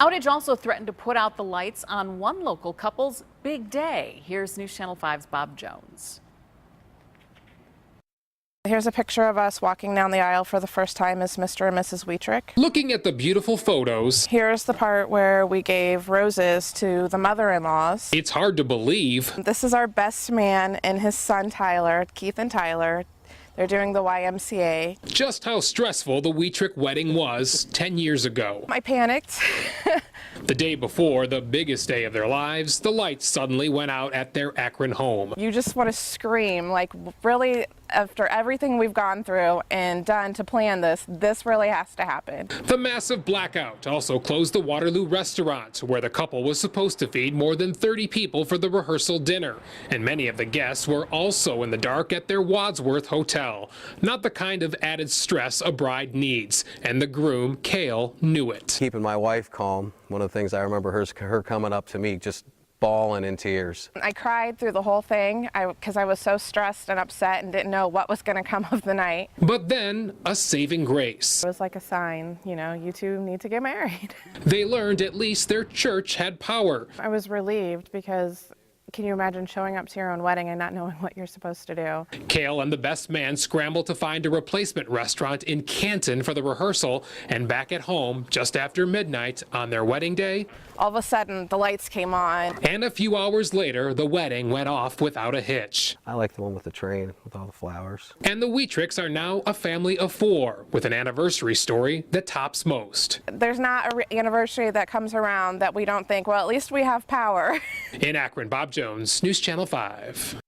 Outage also threatened to put out the lights on one local couple's big day. Here's News Channel 5's Bob Jones. Here's a picture of us walking down the aisle for the first time as Mr. and Mrs. Wietrich. Looking at the beautiful photos, Here's the part where we gave roses to the mother-in-laws. it's hard to believe. This is our best man and his son Tyler, Keith and Tyler. They're doing the YMCA. Just how stressful the Wietrich wedding was 10 years ago. I panicked. The day before, the biggest day of their lives, the lights suddenly went out at their Akron home. You just want to scream, like really, after everything we've gone through and done to plan this really has to happen. The massive blackout also closed the Waterloo restaurant, where the couple was supposed to feed more than 30 people for the rehearsal dinner. And many of the guests were also in the dark at their Wadsworth hotel. Not the kind of added stress a bride needs. And the groom, Cale, knew it. Keeping my wife calm, one of the things I remember her coming up to me just bawling in tears. I cried through the whole thing because I was so stressed and upset and didn't know what was going to come of the night. But then, a saving grace. It was like a sign, you know, you two need to get married. They learned at least their church had power. I was relieved because can you imagine showing up to your own wedding and not knowing what you're supposed to do? Cale and the best man scrambled to find a replacement restaurant in Canton for the rehearsal, and back at home just after midnight on their wedding day. All of a sudden, the lights came on. And a few hours later, the wedding went off without a hitch. I like the one with the train with all the flowers. And the Wietrichs are now a family of 4 with an anniversary story that tops most. There's not an anniversary that comes around that we don't think, well, at least we have power. In Akron, Bob Jones, News Channel 5.